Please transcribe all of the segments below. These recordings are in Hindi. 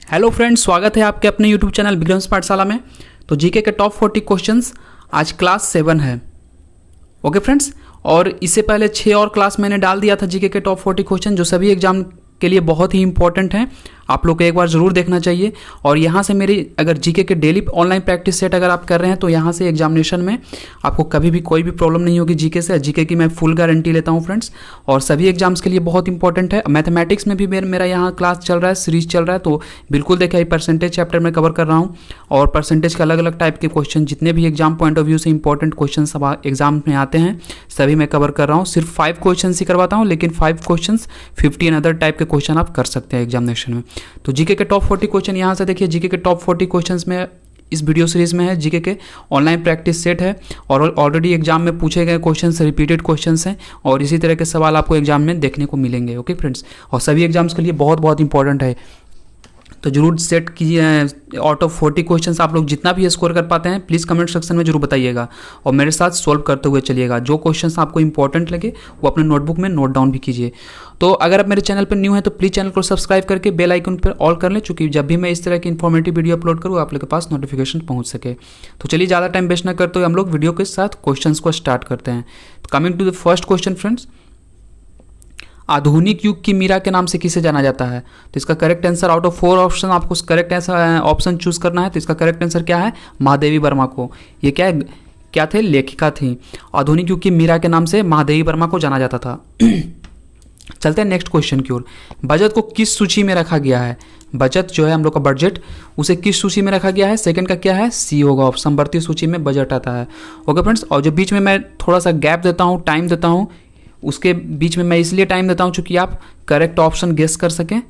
हेलो फ्रेंड्स, स्वागत है आपके अपने यूट्यूब चैनल विक्रम्स पाठशाला में। तो जीके के टॉप 40 क्वेश्चंस आज क्लास 7 है। ओके फ्रेंड्स, और इससे पहले 6 और क्लास मैंने डाल दिया था जीके के टॉप 40 क्वेश्चन, जो सभी एग्जाम के लिए बहुत ही इंपॉर्टेंट हैं। आप लोग को एक बार ज़रूर देखना चाहिए। और यहाँ से मेरी अगर जीके के डेली ऑनलाइन प्रैक्टिस सेट अगर आप कर रहे हैं तो यहाँ से एग्जामिनेशन में आपको कभी भी कोई भी प्रॉब्लम नहीं होगी जीके से। जीके की मैं फुल गारंटी लेता हूँ फ्रेंड्स, और सभी एग्जाम्स के लिए बहुत इंपॉर्टेंट है। मैथमेटिक्स में भी मेरा यहाँ क्लास चल रहा है, सीरीज चल रहा है, तो बिल्कुल देखिए परसेंटेज चैप्टर में कवर कर रहा हूँ। और परसेंटेज के अलग अलग टाइप के क्वेश्चन, जितने भी एग्जाम पॉइंट ऑफ व्यू से इंपॉर्टेंट क्वेश्चन सब एग्जाम में आते हैं, सभी मैं कवर कर रहा हूँ। सिर्फ 5 क्वेश्चन ही करवाता हूँ, लेकिन 5 क्वेश्चन 15 अदर टाइप के क्वेश्चन आप कर सकते हैं एग्जामिनेशन में। तो जीके के टॉप 40 क्वेश्चन यहाँ से देखिए। जीके के टॉप 40 क्वेश्चंस में इस वीडियो सीरीज में है, जीके के ऑनलाइन प्रैक्टिस सेट है, और ऑलरेडी एग्जाम में पूछे गए क्वेश्चंस रिपीटेड क्वेश्चंस हैं, और इसी तरह के सवाल आपको एग्जाम में देखने को मिलेंगे। ओके फ्रेंड्स, और सभी एग्जाम्स के लिए बहुत बहुत इंपॉर्टेंट है, तो जरूर सेट कीजिए। आउट ऑफ 40 क्वेश्चंस आप लोग जितना भी स्कोर कर पाते हैं प्लीज़ कमेंट सेक्शन में जरूर बताइएगा, और मेरे साथ सॉल्व करते हुए चलिएगा। जो क्वेश्चंस आपको इंपॉर्टेंट लगे वो अपने नोटबुक में नोट डाउन भी कीजिए। तो अगर आप मेरे चैनल पर न्यू हैं तो प्लीज़ चैनल को सब्सक्राइब करके बेल आइकन पर ऑल कर लें, चूँकि जब भी मैं इस तरह की इन्फॉर्मेटिव वीडियो अपलोड करूँ आप लोग के पास नोटिफिकेशन पहुँच सके। तो चलिए ज़्यादा टाइम वेस्ट न करते हुए हम लोग वीडियो के साथ क्वेश्चन को स्टार्ट करते हैं। तो coming to the first question friends, आधुनिक युग की मीरा के नाम से किसे जाना जाता है? तो इसका correct answer out of 4 option आपको करेक्ट ऑप्शन चूज करना है। तो इसका करेक्ट आंसर क्या है? महादेवी वर्मा को। ये क्या थे? लेखिका थी। आधुनिक युग की मीरा के नाम से महादेवी वर्मा को जाना जाता था। चलते हैं नेक्स्ट क्वेश्चन की ओर। बजट को किस सूची में रखा गया है? बजट जो है हम लोग का बजट, उसे किस सूची में रखा गया है? सेकंड का क्या है? सी होगा ऑप्शन, बढ़ती सूची में बजट आता है। ओके फ्रेंड्स, और जो बीच में मैं थोड़ा सा गैप देता हूँ, टाइम देता हूँ, उसके बीच में मैं इसलिए टाइम देता हूं चूंकि आप करेक्ट ऑप्शन गेस कर सकें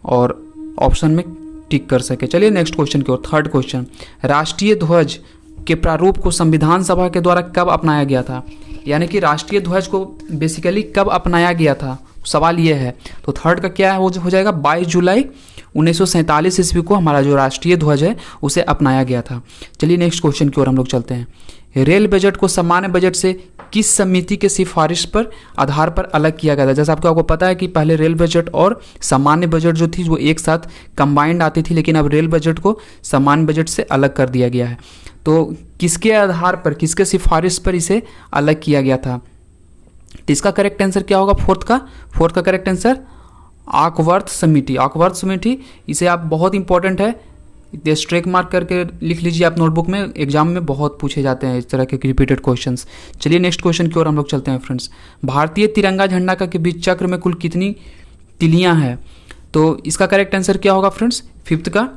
और ऑप्शन में टिक कर सकें। चलिए नेक्स्ट क्वेश्चन की ओर। थर्ड क्वेश्चन, राष्ट्रीय ध्वज के प्रारूप को संविधान सभा के द्वारा कब अपनाया गया था? यानी कि राष्ट्रीय ध्वज को बेसिकली कब अपनाया गया था, सवाल ये है। तो थर्ड का क्या हो जाएगा? 22 जुलाई 1947 ईस्वी को हमारा जो राष्ट्रीय ध्वज है उसे अपनाया गया था। चलिए नेक्स्ट क्वेश्चन की ओर हम लोग चलते हैं। रेल बजट को सामान्य बजट से किस समिति के सिफारिश पर आधार पर अलग किया गया था? जैसा आपको पता है कि पहले रेल बजट और सामान्य बजट जो थी वो एक साथ कंबाइंड आती थी, लेकिन अब रेल बजट को सामान्य बजट से अलग कर दिया गया है। तो किसके आधार पर, किसके सिफारिश पर इसे अलग किया गया था? तो इसका करेक्ट आंसर क्या होगा? फोर्थ का करेक्ट आंसर आकवर्थ समिति। आकवर्थ समिति, इसे आप बहुत इंपॉर्टेंट है, स्ट्रेक मार्क करके लिख लीजिए आप नोटबुक में। एग्जाम में बहुत पूछे जाते हैं इस तरह के रिपीटेड क्वेश्चंस। चलिए नेक्स्ट क्वेश्चन की ओर हम लोग चलते हैं फ्रेंड्स। भारतीय तिरंगा झंडा का के बीच चक्र में कुल कितनी तिलियां हैं? तो इसका करेक्ट आंसर क्या होगा फ्रेंड्स? फिफ्थ का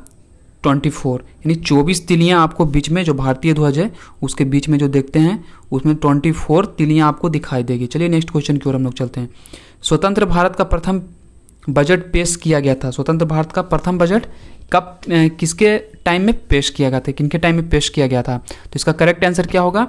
24, यानी 24 तिलियां आपको बीच में, जो भारतीय ध्वज है उसके बीच में जो देखते हैं उसमें 24 तिलियां आपको दिखाई देगी। चलिए नेक्स्ट क्वेश्चन की ओर हम लोग चलते हैं। स्वतंत्र भारत का प्रथम बजट पेश किया गया था। स्वतंत्र भारत का प्रथम बजट कब, किसके टाइम में पेश किया गया था, किनके टाइम में पेश किया गया था? तो इसका करेक्ट आंसर क्या होगा?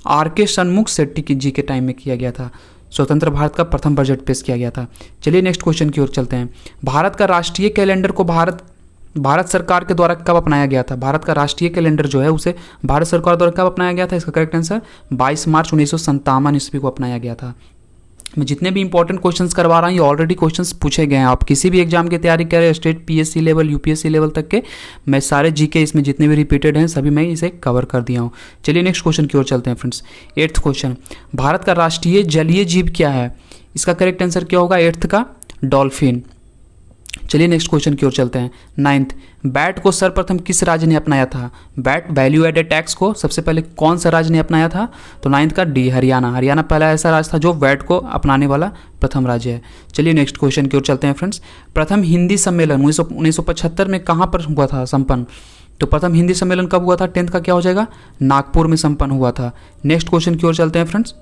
आर.के. षणमुख शेट्टी जी के टाइम में किया गया था। स्वतंत्र भारत का प्रथम बजट पेश किया गया था। चलिए नेक्स्ट क्वेश्चन की ओर चलते हैं। भारत का राष्ट्रीय कैलेंडर को भारत सरकार के द्वारा कब अपनाया गया था? भारत का राष्ट्रीय कैलेंडर जो है उसे भारत सरकार द्वारा कब अपनाया गया था? इसका करेक्ट आंसर 22 मार्च 1957 ईस्वी को अपनाया गया था। मैं जितने भी इंपॉर्टेंट क्वेश्चंस करवा रहा हूँ ये ऑलरेडी क्वेश्चंस पूछे गए हैं। आप किसी भी एग्जाम की तैयारी करें, state PSC level, UPSC level तक के, मैं सारे जीके इसमें जितने भी रिपीटेड हैं सभी मैं इसे कवर कर दिया हूँ। चलिए नेक्स्ट क्वेश्चन की ओर चलते हैं फ्रेंड्स। 8th क्वेश्चन, भारत का राष्ट्रीय जलीय जीव क्या है? इसका करेक्ट आंसर क्या होगा? 8th का डॉल्फिन। चलिए नेक्स्ट क्वेश्चन की ओर चलते हैं। 9th, वैट को सर्वप्रथम किस राज्य ने अपनाया था? वैट, वैल्यू एडेड टैक्स को सबसे पहले कौन सा राज्य ने अपनाया था? तो 9th का डी, हरियाणा। हरियाणा पहला ऐसा राज्य था जो वैट को अपनाने वाला प्रथम राज्य है। चलिए नेक्स्ट क्वेश्चन की ओर चलते हैं फ्रेंड्स। प्रथम हिंदी सम्मेलन 1975 में कहाँ पर हुआ था संपन्न? तो प्रथम हिंदी सम्मेलन कब हुआ था? 10th का क्या हो जाएगा? नागपुर में संपन्न हुआ था। नेक्स्ट क्वेश्चन की ओर चलते हैं फ्रेंड्स।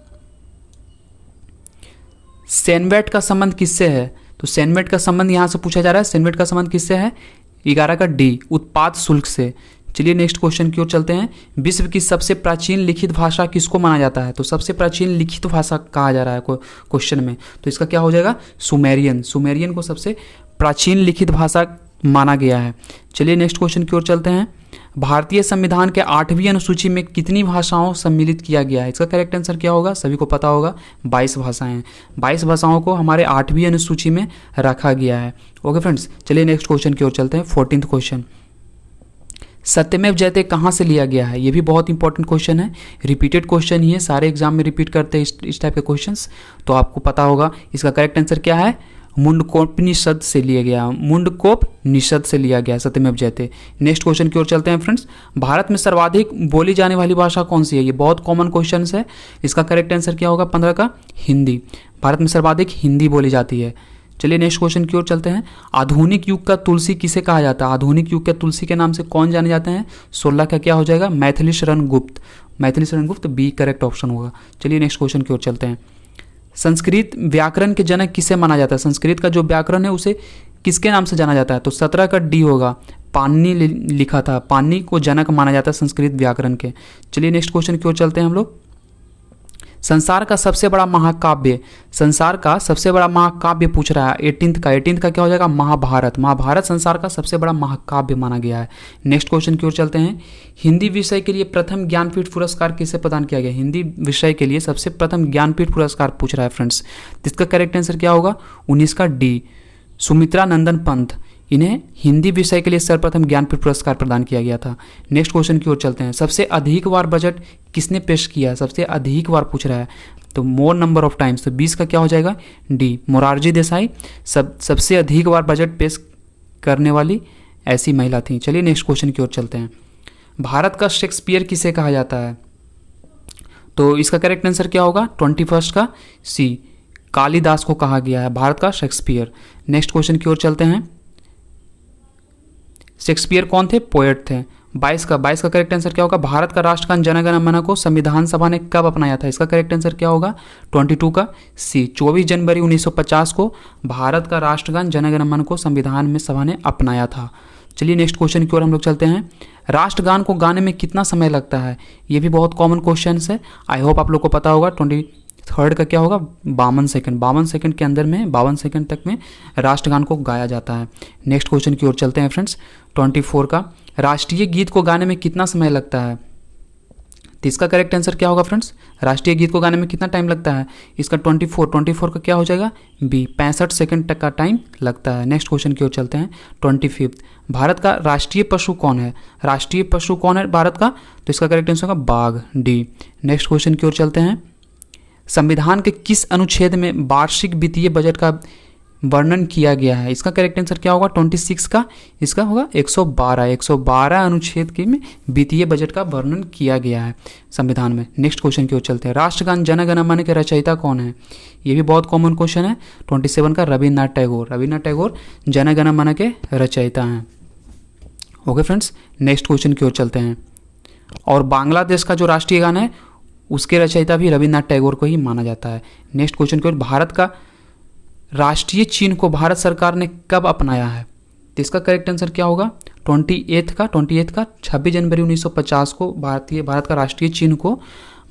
सेनवेट का संबंध किससे है? तो सेनवेट का संबंध यहाँ से पूछा जा रहा है। सेनवेट का संबंध किससे है? 11 का डी, उत्पाद शुल्क से। चलिए नेक्स्ट क्वेश्चन की ओर चलते हैं। विश्व की सबसे प्राचीन लिखित भाषा किसको माना जाता है? तो सबसे प्राचीन लिखित भाषा कहा जा रहा है क्वेश्चन में, तो इसका क्या हो जाएगा? सुमेरियन। सुमेरियन को सबसे प्राचीन लिखित भाषा माना गया है। चलिए नेक्स्ट क्वेश्चन की ओर चलते हैं। भारतीय संविधान के 8वीं अनुसूची में कितनी भाषाओं सम्मिलित किया गया है? इसका करेक्ट आंसर क्या होगा? सभी को पता होगा 22 भाषाएं। 22 भाषाओं को हमारे 8वीं अनुसूची में रखा गया है। ओके फ्रेंड्स, चलिए नेक्स्ट क्वेश्चन की ओर चलते हैं। 14th क्वेश्चन, सत्यमेव जयते कहाँ से लिया गया है? ये भी बहुत इंपॉर्टेंट क्वेश्चन है, रिपीटेड क्वेश्चन ही है, सारे एग्जाम में रिपीट करते हैं इस टाइप के क्वेश्चंस, तो आपको पता होगा। इसका करेक्ट आंसर क्या है? मुंडकोपनिषद से लिया गया, मुंडकोपनिषद से लिया गया सत्यमेव जयते। नेक्स्ट क्वेश्चन की ओर चलते हैं फ्रेंड्स। भारत में सर्वाधिक बोली जाने वाली भाषा कौन सी है? ये बहुत कॉमन क्वेश्चन है। इसका करेक्ट आंसर क्या होगा? 15 का हिंदी। भारत में सर्वाधिक हिंदी बोली जाती है। चलिए नेक्स्ट क्वेश्चन की ओर चलते हैं। आधुनिक युग का तुलसी किसे कहा जाता है? आधुनिक युग के तुलसी के नाम से कौन जाने जाते हैं? 16 का क्या हो जाएगा? Maithili Sharan Gupt. Maithili Sharan Gupt B correct option होगा। चलिए नेक्स्ट क्वेश्चन की ओर चलते हैं। संस्कृत व्याकरण के जनक किसे माना जाता है? संस्कृत का जो व्याकरण है उसे किसके नाम से जाना जाता है? तो 17 का डी होगा, पाणिनि लिखा था, पाणिनि को जनक माना जाता है संस्कृत व्याकरण के। चलिए नेक्स्ट क्वेश्चन की ओर चलते हैं हम लोग। संसार का सबसे बड़ा महाकाव्य, संसार का सबसे बड़ा महाकाव्य पूछ रहा है 18th का क्या हो जाएगा? महाभारत। महाभारत संसार का सबसे बड़ा महाकाव्य माना गया है। नेक्स्ट क्वेश्चन की ओर चलते हैं। हिंदी विषय के लिए प्रथम ज्ञानपीठ पुरस्कार किसे प्रदान किया गया? हिंदी विषय के लिए सबसे प्रथम ज्ञानपीठ पुरस्कार पूछ रहा है फ्रेंड्स। इसका करेक्ट आंसर क्या होगा? 19 का डी, सुमित्रा नंदन पंत। इन्हें हिंदी विषय के लिए सर्वप्रथम ज्ञानपीठ पुरस्कार प्रदान किया गया था। नेक्स्ट क्वेश्चन की ओर चलते हैं। सबसे अधिक बार बजट किसने पेश किया? सबसे अधिक बार पूछ रहा है, तो मोर नंबर ऑफ टाइम्स, तो 20 का क्या हो जाएगा? डी, मोरारजी देसाई सबसे अधिक बार बजट पेश करने वाली ऐसी महिला थी। चलिए नेक्स्ट क्वेश्चन की ओर चलते हैं। भारत का शेक्सपियर किसे कहा जाता है? तो इसका करेक्ट आंसर क्या होगा? 21 का सी, कालिदास को कहा गया है भारत का शेक्सपियर। नेक्स्ट क्वेश्चन की ओर चलते हैं। शेक्सपियर कौन थे? पोएट थे। 22 का करेक्ट आंसर क्या होगा? भारत का राष्ट्रगान जन गण मन को संविधान सभा ने कब अपनाया था? इसका करेक्ट आंसर क्या होगा? 22 का सी, 24 जनवरी 1950 को भारत का राष्ट्रगान जन गण मन को संविधान में सभा ने अपनाया था। चलिए नेक्स्ट क्वेश्चन की ओर हम लोग चलते हैं। राष्ट्रगान को गाने में कितना समय लगता है? ये भी बहुत कॉमन क्वेश्चन है, आई होप आप लोग को पता होगा। 23rd का क्या होगा? 52 सेकंड। 52 सेकंड के अंदर में 52 सेकंड तक में राष्ट्रगान को गाया जाता है। नेक्स्ट क्वेश्चन की ओर चलते हैं फ्रेंड्स। 24 का राष्ट्रीय गीत को गाने में कितना समय लगता है? तो इसका करेक्ट आंसर क्या होगा फ्रेंड्स? राष्ट्रीय गीत को गाने में कितना टाइम लगता है? इसका 24 का क्या हो जाएगा? बी, 65 सेकंड तक का टाइम लगता है। नेक्स्ट क्वेश्चन की ओर चलते हैं। 25 भारत का राष्ट्रीय पशु कौन है? राष्ट्रीय पशु कौन है भारत का? तो इसका करेक्ट आंसर होगा बाघ, डी। नेक्स्ट क्वेश्चन की ओर चलते हैं। संविधान के किस अनुच्छेद में वार्षिक वित्तीय बजट का वर्णन किया गया है? इसका करेक्ट आंसर क्या होगा? 26 का, इसका होगा 112 अनुच्छेद के में वित्तीय बजट का वर्णन किया गया है संविधान में। नेक्स्ट क्वेश्चन की ओर चलते हैं। राष्ट्रगान जन गण मन के रचयिता कौन है? ये भी बहुत कॉमन क्वेश्चन है। 27 का रविन्द्रनाथ टैगोर जन गण मन के रचयिता हैं। ओके फ्रेंड्स, नेक्स्ट क्वेश्चन की ओर चलते हैं। और बांग्लादेश का जो राष्ट्रीय गान है उसके रचयिता भी रविन्द्रनाथ टैगोर को ही माना जाता है। नेक्स्ट क्वेश्चन की ओर। भारत का राष्ट्रीय चिन्ह को भारत सरकार ने कब अपनाया है? तो इसका करेक्ट आंसर क्या होगा? 28 का 26 जनवरी 1950 को भारत का राष्ट्रीय चिन्ह को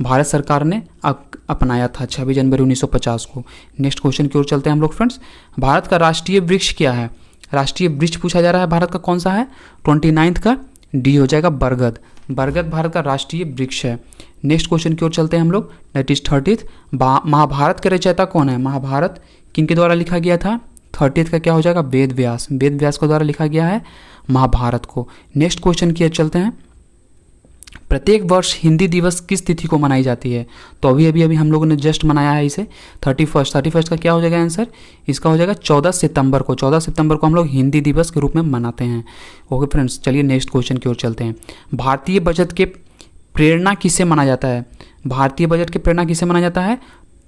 भारत सरकार ने अपनाया था, 26 जनवरी 1950 को। नेक्स्ट क्वेश्चन की ओर चलते हैं हम लोग फ्रेंड्स। भारत का राष्ट्रीय वृक्ष क्या है? राष्ट्रीय वृक्ष पूछा जा रहा है, भारत का कौन सा है? 29 का डी हो जाएगा बरगद। बरगद भारत का राष्ट्रीय वृक्ष है। नेक्स्ट क्वेश्चन की ओर चलते हैं हम लोग, दैट इज 30th। महाभारत के रचयिता कौन है? महाभारत किनके द्वारा लिखा गया था? 30th का क्या हो जाएगा? वेद व्यास के द्वारा लिखा गया है महाभारत को। नेक्स्ट क्वेश्चन की ओर चलते हैं। प्रत्येक वर्ष हिंदी दिवस किस तिथि को मनाई जाती है? तो अभी हम लोगों ने जस्ट मनाया है इसे, 31 का क्या हो जाएगा आंसर? इसका हो जाएगा 14 सितंबर को। 14 सितंबर को हम लोग हिंदी दिवस के रूप में मनाते हैं। ओके फ्रेंड्स, चलिए नेक्स्ट क्वेश्चन की ओर चलते हैं। भारतीय बजट के प्रेरणा किसे माना जाता है? भारतीय बजट की प्रेरणा किसे माना जाता है?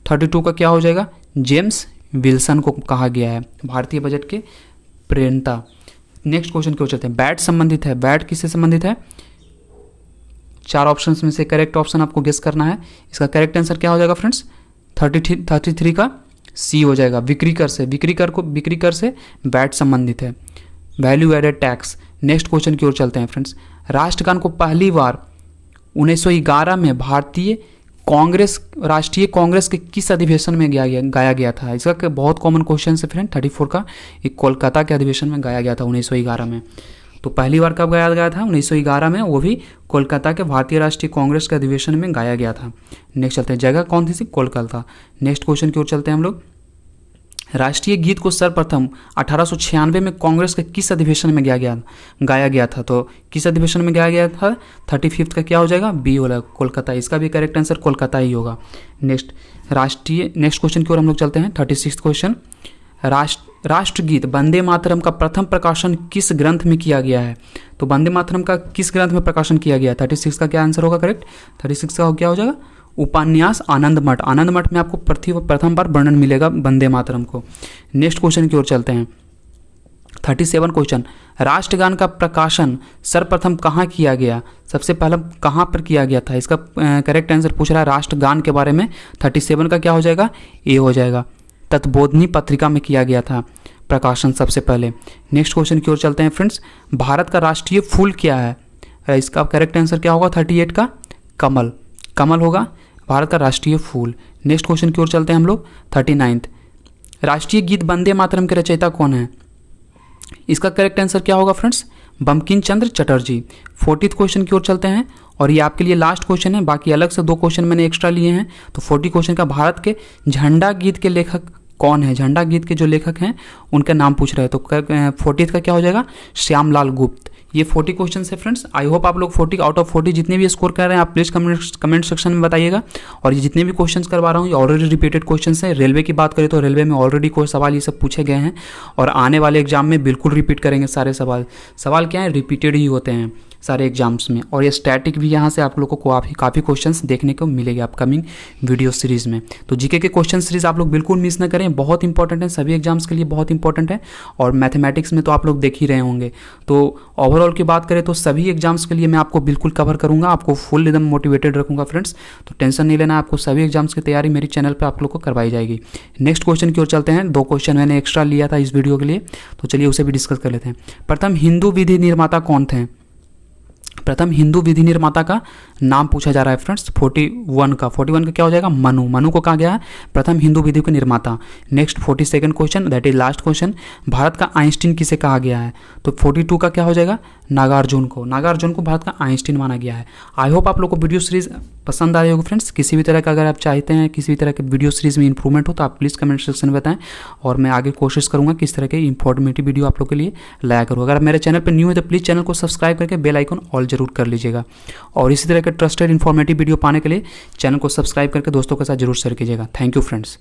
32 का क्या हो जाएगा? जेम्स विल्सन को कहा गया है भारतीय बजट के प्रेरणा। नेक्स्ट क्वेश्चन की ओर चलते हैं। बैट संबंधित है, बैट किससे संबंधित है? 4 ऑप्शंस में से करेक्ट ऑप्शन आपको गेस करना है। इसका करेक्ट आंसर क्या हो जाएगा फ्रेंड्स? 33 का सी हो जाएगा, विक्री कर से। विक्री कर से बैट संबंधित है, value added tax. Next question की ओर चलते हैं फ्रेंड्स। राष्ट्रगान को पहली बार 1911 में राष्ट्रीय कांग्रेस के किस अधिवेशन में गाया गया था? इसका बहुत कॉमन क्वेश्चन है फ्रेंड। 34 का एक कोलकाता के अधिवेशन में गाया गया था 1911 में। तो पहली बार कब गाया गया था? 1911 में, वो भी कोलकाता के भारतीय राष्ट्रीय कांग्रेस के अधिवेशन में गाया गया था। नेक्स्ट चलते हैं, जगह कौन थी? कोलकाता। नेक्स्ट क्वेश्चन की ओर चलते हैं हम लोग। राष्ट्रीय गीत को सर्वप्रथम 1896 में कांग्रेस के किस अधिवेशन में गाया गया था? तो किस अधिवेशन में गाया गया था? 35th का क्या हो जाएगा? बी होगा, कोलकाता। इसका भी करेक्ट आंसर कोलकाता ही होगा। नेक्स्ट क्वेश्चन की ओर हम लोग चलते हैं। 36th क्वेश्चन, राष्ट्रगीत वंदे मातरम का प्रथम प्रकाशन किस ग्रंथ में किया गया है? तो वंदे मातरम का किस ग्रंथ में प्रकाशन किया गया है? 36 का क्या आंसर होगा करेक्ट? 36 का क्या हो जाएगा? उपन्यास आनंद मठ। आनंद मठ में आपको प्रथम बार वर्णन मिलेगा वंदे मातरम को। नेक्स्ट क्वेश्चन की ओर चलते हैं। 37 क्वेश्चन, राष्ट्रगान का प्रकाशन सर्वप्रथम कहाँ किया गया? सबसे पहले कहाँ पर किया गया था? इसका करेक्ट आंसर पूछ रहा है राष्ट्रगान के बारे में। 37 का क्या हो जाएगा? ए हो जाएगा। तत्बोधनी पत्रिका में किया गया था प्रकाशन सबसे पहले। नेक्स्ट क्वेश्चन की ओर चलते हैं फ्रेंड्स। भारत का राष्ट्रीय फूल क्या है? इसका करेक्ट आंसर क्या होगा? 38 का कमल। कमल होगा भारत का राष्ट्रीय फूल। नेक्स्ट क्वेश्चन की ओर चलते हैं हम लोग। 39, राष्ट्रीय गीत वंदे मातरम के रचयिता कौन है? इसका करेक्ट आंसर क्या होगा friends? Bankim Chandra Chatterjee. 40th question की ओर चलते हैं और ये आपके लिए लास्ट क्वेश्चन है, बाकी अलग से 2 क्वेश्चन मैंने एक्स्ट्रा लिए हैं। तो 40 क्वेश्चन का, भारत के झंडा गीत के लेखक कौन है? झंडा गीत के जो लेखक हैं उनका नाम पूछ रहे हैं। तो 40th का क्या हो जाएगा? श्यामलाल गुप्त। ये 40 क्वेश्चन है फ्रेंड्स। आई होप आप लोग 40 आउट ऑफ 40 जितने भी स्कोर कर रहे हैं आप प्लीज़ कमेंट सेक्शन में बताइएगा। और ये जितने भी क्वेश्चंस करवा रहा हूँ ये ऑलरेडी रिपीटेड क्वेश्चंस हैं। रेलवे की बात करें तो रेलवे में ऑलरेडी कोई सवाल ये सब पूछे गए हैं और आने वाले एग्जाम में बिल्कुल रिपीट करेंगे सारे सवाल। सवाल क्या है? रिपीटेड ही होते हैं सारे एग्जाम्स में। और ये स्टैटिक भी यहाँ से आप लोगों को काफ़ी क्वेश्चंस देखने को मिलेंगे अपकमिंग वीडियो सीरीज़ में। तो जीके के क्वेश्चन सीरीज़ आप लोग बिल्कुल मिस ना करें, बहुत इंपॉर्टेंट है, सभी एग्जाम्स के लिए बहुत इंपॉर्टेंट है। और मैथमेटिक्स में तो आप लोग देख ही रहे होंगे। तो ओवरऑल की बात करें तो सभी एग्जाम्स के लिए मैं आपको बिल्कुल कवर करूँगा, आपको फुल एकदम मोटिवेटेड रखूँगा फ्रेंड्स। तो टेंशन नहीं लेना, आपको सभी एग्जाम्स की तैयारी मेरी चैनल पर आप लोग को करवाई जाएगी। नेक्स्ट क्वेश्चन की ओर चलते हैं। 2 क्वेश्चन मैंने एक्स्ट्रा लिया था इस वीडियो के लिए, तो चलिए उसे भी डिस्कस कर लेते हैं। प्रथम हिंदू विधि निर्माता कौन थे? प्रथम हिंदू विधि निर्माता का नाम पूछा जा रहा है फ्रेंड्स। 41 का क्या हो जाएगा? मनु। मनु को कहा गया है प्रथम हिंदू विधि के निर्माता। Next 42nd question, that is last question, Bharat का आइंस्टीन किसे कहा गया है? तो 42 का क्या हो जाएगा? नागार्जुन को। नागार्जुन को भारत का आइंस्टीन माना गया है। आई होप आप लोग को वीडियो सीरीज पसंद आ रही होगी फ्रेंड्स। किसी भी तरह का अगर आप चाहते हैं किसी भी तरह के वीडियो सीरीज में इंप्रूवमेंट हो तो आप प्लीज़ कमेंट सेक्शन में बताएं और मैं आगे कोशिश करूंगा किस तरह के इंफॉर्मेटिव वीडियो आप लोग के लिए लाया करूँ। अगर आप मेरे चैनल पर न्यू है तो प्लीज़ चैनल को सब्सक्राइब करके बेल आइकन ऑल जरूर कर लीजिएगा। और इसी तरह के ट्रस्टेड इन्फॉर्मेटिव वीडियो पाने के लिए चैनल को सब्सक्राइब करके दोस्तों के साथ जरूर शेयर कीजिएगा। Thank you friends.